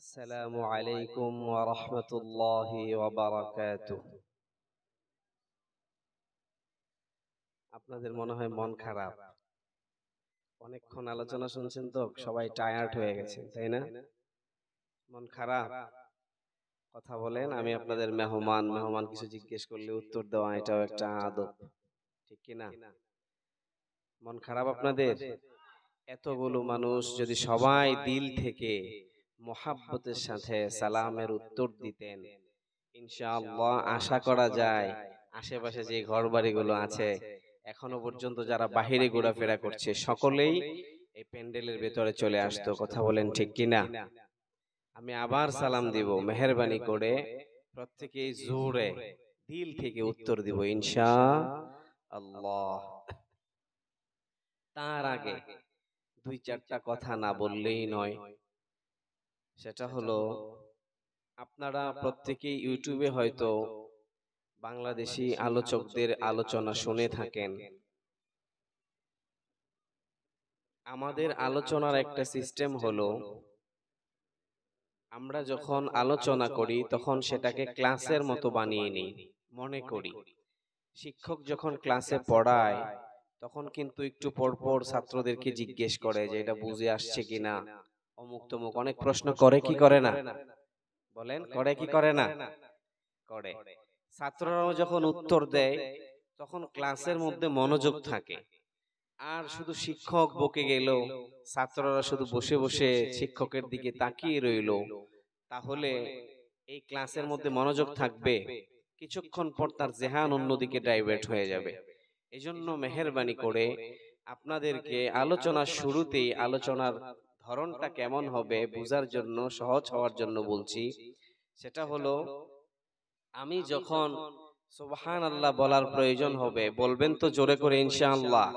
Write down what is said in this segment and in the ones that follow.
আসসালামু আলাইকুম ওয়া রাহমাতুল্লাহি ওয়া বারাকাতুহু। আপনাদের মনে হয় মন খারাপ, অনেকক্ষণ আলোচনা শুনছেন তো সবাই টায়ার্ড হয়ে গেছেন, তাই না? মন খারাপ, কথা বলেন। আমি আপনাদের মেহমান, মেহমান কিছু জিজ্ঞেস করলে উত্তর দেওয়া এটাও একটা আদব, ঠিক কি না? মন খারাপ আপনাদের? এতগুলো মানুষ যদি সবাই দিল থেকে মোহাব্বতের সাথে সালামের উত্তর দিতেন, ইনশাআল্লাহ আশা করা যায় আশেপাশে যে ঘর বাড়িগুলো আছে এখনো পর্যন্ত যারা বাহিরে ঘোরাফেরা করছে সকলেই এই প্যান্ডেলের ভেতরে চলে আসতো। কথা বলেন ঠিক কিনা? আমি আবার সালাম দিব, মেহেরবানি করে প্রত্যেকেই জোরে দিল থেকে উত্তর দিব ইনশাআল্লাহ। তার আগে দুই চারটা কথা না বললেই নয়। সেটা হলো, আপনারা প্রত্যেকেই ইউটিউবে হয়তো বাংলাদেশি আলোচকদের আলোচনা শুনে থাকেন। আমাদের আলোচনার একটা সিস্টেম হলো, আমরা যখন আলোচনা করি তখন সেটাকে ক্লাসের মতো বানিয়ে নিই। মনে করি শিক্ষক যখন ক্লাসে পড়ায় তখন কিন্তু একটু পরপর ছাত্রদেরকে জিজ্ঞেস করে যে এটা বুঝে আসছে কিনা, অমুক তমুক অনেক প্রশ্ন করে কি করে না? বলেন, করে কি করে না? করে। ছাত্ররাও যখন উত্তর দেয় তখন ক্লাসের মধ্যে মনোযোগ থাকে। আর শুধু শিক্ষক বকে গেল, ছাত্ররা শুধু বসে বসে শিক্ষকের দিকে তাকিয়ে রইল, তাহলে এই ক্লাসের মধ্যে মনোযোগ থাকবে? কিছুক্ষণ পর তার জেহান অন্যদিকে ডাইভার্ট হয়ে যাবে। এজন্য মেহেরবানি করে আপনাদেরকে আলোচনার শুরুতেই আলোচনার ধরনটা কেমন হবে বোঝার জন্য, সহজ হওয়ার জন্য বলছি। সেটা হলো, আমি যখন সুবহানাল্লাহ বলার প্রয়োজন হবে বলবেন তো জোরে করে ইনশাআল্লাহ।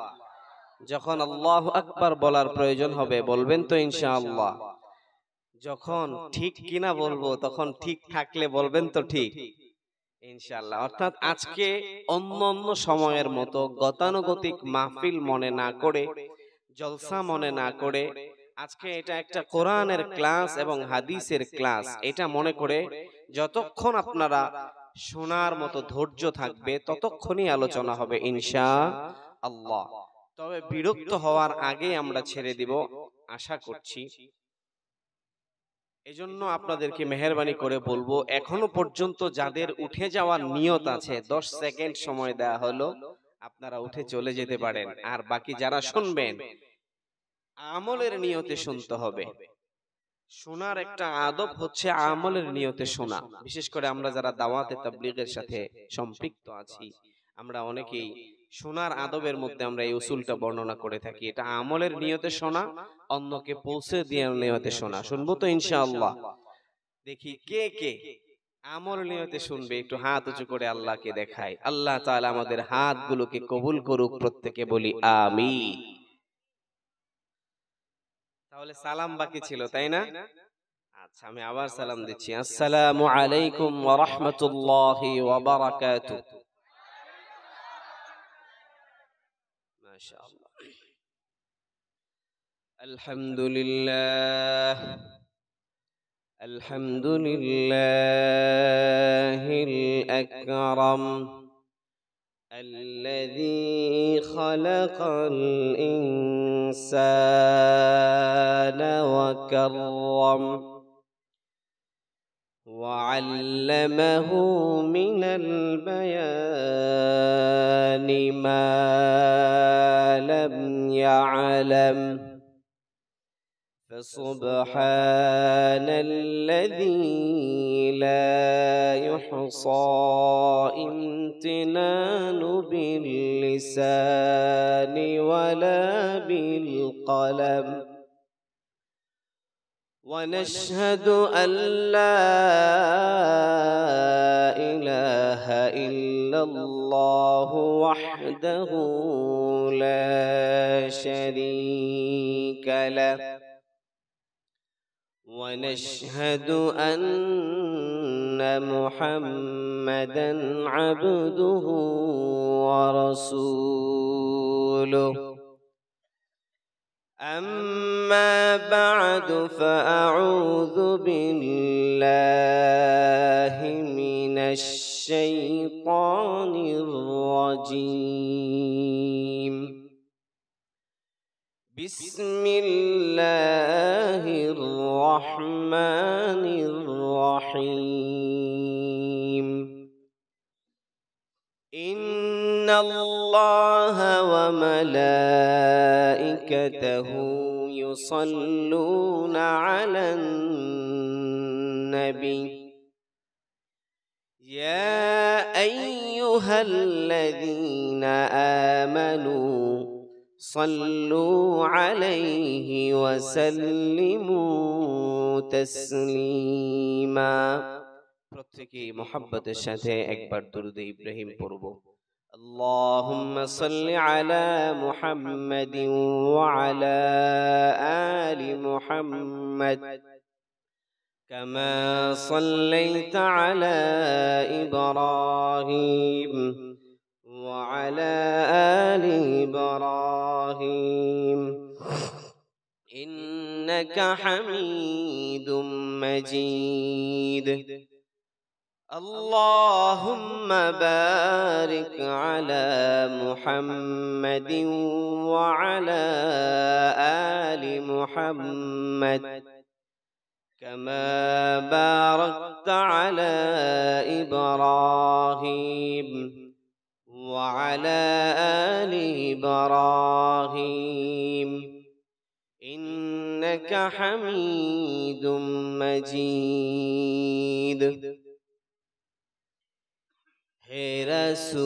যখন আল্লাহু আকবার বলার প্রয়োজন হবে বলবেন তো ইনশাআল্লাহ। যখন ঠিক কিনা বলবো তখন ঠিক থাকলে বলবেন তো ঠিক ইনশাআল্লাহ। অর্থাৎ আজকে অন্য অন্য সময়ের মতো গতানুগতিক মাহফিল মনে না করে, জলসা মনে না করে, আজকে এটা একটা কোরআনের ক্লাস এবং হাদিসের ক্লাস এটা মনে করে যতক্ষণ আপনারা শোনার মতো ধৈর্য থাকবে ততক্ষণই আলোচনা হবে ইনশাআল্লাহ। তবে বিরক্ত হওয়ার আগে আমরা ছেড়ে দিব আশা করছি। এজন্য আপনাদেরকে মেহেরবানি করে বলবো, এখনো পর্যন্ত যাদের উঠে যাওয়ার নিয়ত আছে 10 সেকেন্ড সময় দেয়া হলো, আপনারা উঠে চলে যেতে পারেন। আর বাকি যারা শুনবেন আমলের নিয়তে শুনতে হবে। শোনার একটা আদব হচ্ছে আমলের নিয়তে শোনা। বিশেষ করে আমরা যারা দাওয়াতে তাবলীগের সাথে সম্পৃক্ত আছি, আমরা অনেকেই শোনার আদবের মধ্যে আমরা এই উসুলটা বর্ণনা করে থাকি। এটা আমলের নিয়তে শোনা, অন্যকে পৌঁছে দেওয়ার নিয়তে শোনা। শুনবো তো ইনশাআল্লাহ? দেখি কে কে আমল নিয়তে শুনবে, একটু হাত উঁচু করে আল্লাহকে দেখায়। আল্লাহ তাআলা আমাদের হাতগুলোকে কবুল করুক, প্রত্যেকে বলি আমিন। তাহলে সালাম বাকি ছিল, তাই না? আচ্ছা, আমি আবার সালাম দিচ্ছি। আসসালামু আলাইকুম ওয়া রাহমাতুল্লাহি ওয়া বারাকাতুহু। মাশাআল্লাহ। আলহামদুলিল্লাহ, আলহামদুলিল্লাহিল আকরাম الذي خلق الإنسان وكرم وعلمه من البيان ما لم يعلم فسبحان الذي لا يحصى امتنان باللسان ولا بالقلم ونشهد أن لا إله إلا الله وحده لا شريك له ونشهد أن محمدا عبده ورسوله أما بعد فأعوذ بالله من الشيطان الرجيم بسم الله الرحمن الرحيم إن الله وملائكته يصلون على النبي يا أيها الذين آمنوا صلوا عليه وسلموا تسليما প্রত্যেকে মুহাব্বতের সাথে একবার দরুদ ইব্রাহিম পড়ব اللهم صل على محمد وعلى آل محمد كما صليت على إبراهيم وعلى آل إبراهيم إنك حميد مجيد اللهم بارك على محمد وعلى آل محمد كما باركت على إبراهيم وعلى آل إبراهيم إنك حميد مجيد হে রাসূল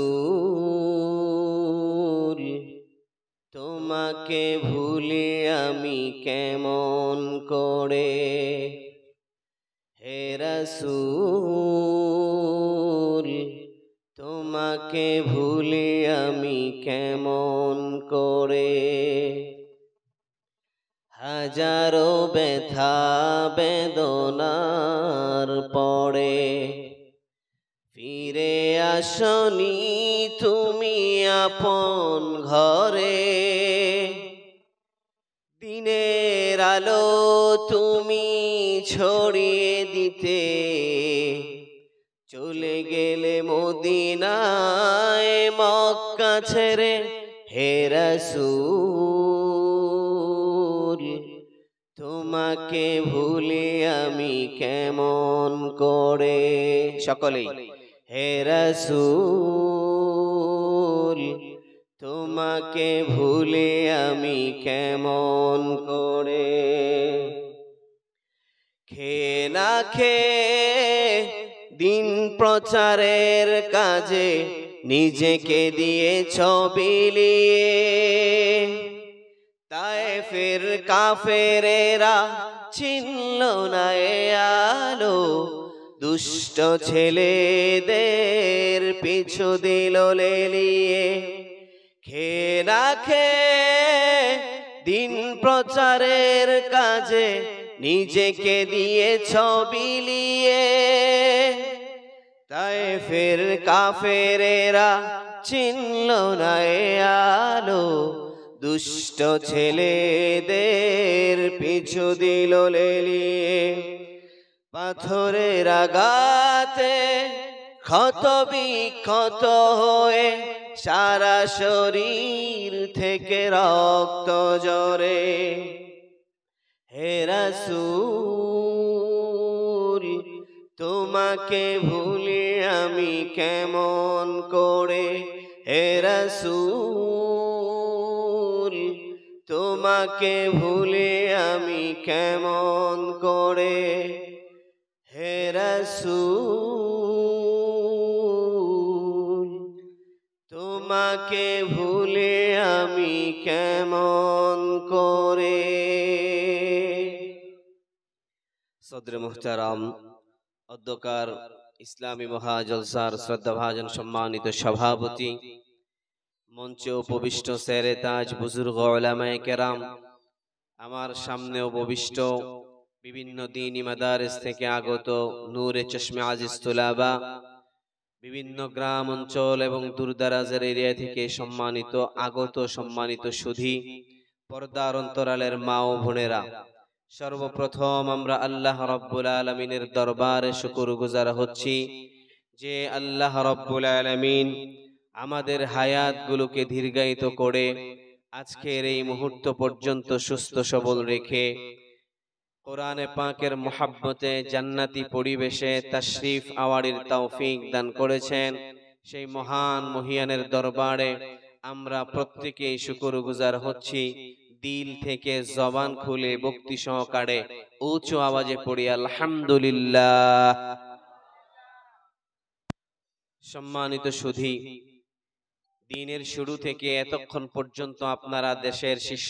তোমাকে ভুলি আমি কেমন করে হে রাসূল তোমাকে ভুলি আমি কেমন করে হাজারো ব্যথা বেদনার পরে ফিরে আসনি তুমি আপন ঘরে দিনের আলো তুমি ছড়িয়ে দিতে চলে গেলে মদিনায় মক্কা ছেড়ে হে রাসূল তোমাকে ভুলি আমি কেমন করে সকলেই হে রাসূল তোমাকে ভুলে আমি কেমন করে খেয়ে না খেয়ে দিন প্রচারের কাজে নিজেকে দিয়েছ বিলিয়ে তায়েফের কাফেরেরা চিনল না এ আলো দুষ্ট ছেলেদের পিছু দিল লেলিয়ে খেয়ে না খেয়ে দিন প্রচারের কাজে নিজেকে দিয়েছ বিলিয়ে তায়েফের কাফেরেরা চিনল না এ আলো দুষ্ট ছেলেদের পিছু দিল লেলিয়ে পাথরের আঘাতে ক্ষত বিক্ষত হয়ে সারা শরীর থেকে রক্ত ঝরে হে রাসূল তোমাকে ভুলি আমি কেমন করে হে রাসূল তোমাকে ভুলি আমি কেমন করে হে রাসূল তোমাকে ভুলে আমি কেমন করে সদরে মুহতারাম অধ্যকার ইসলামী মহাজলসার শ্রদ্ধাভাজন সম্মানিত সভাপতি মঞ্চে উপবিষ্ট সেরে তাজ বুজুর্গ উলামায়ে কেরাম আমার সামনে উপবিষ্ট বিভিন্ন দ্বীনি মাদারিস থেকে আগত নূরে চশমে আজিজ তুলাবা বিভিন্ন গ্রাম অঞ্চল এবং দূরদরাজের এরিয়া থেকে সম্মানিত সুধী পর্দার অন্তরালের মা ও বোনেরা, সর্বপ্রথম আমরা আল্লাহ রাব্বুল আলামিনের দরবারে শুকরগুজার হচ্ছি যে আল্লাহ রাব্বুল আলামিন আমাদের হায়াতগুলোকে দীর্ঘায়িত করে আজকের এই মুহূর্ত পর্যন্ত সুস্থ সবল রেখে কোরআনে পাকের মুহাব্বতে জান্নাতি পরিবেশে তাশরিফ আওয়ারের তৌফিক দান করেছেন। সেই মহান মহিয়ানের দরবারে আমরা প্রত্যেকেই শুকরগুজার হচ্ছি। দিল থেকে জবান খুলে ভক্তি সহকারে উঁচু আওয়াজে পড়ি আলহামদুলিল্লাহ। সম্মানিত সুধী, দিনের শুরু থেকে এতক্ষণ পর্যন্ত আপনারা দেশের শীর্ষ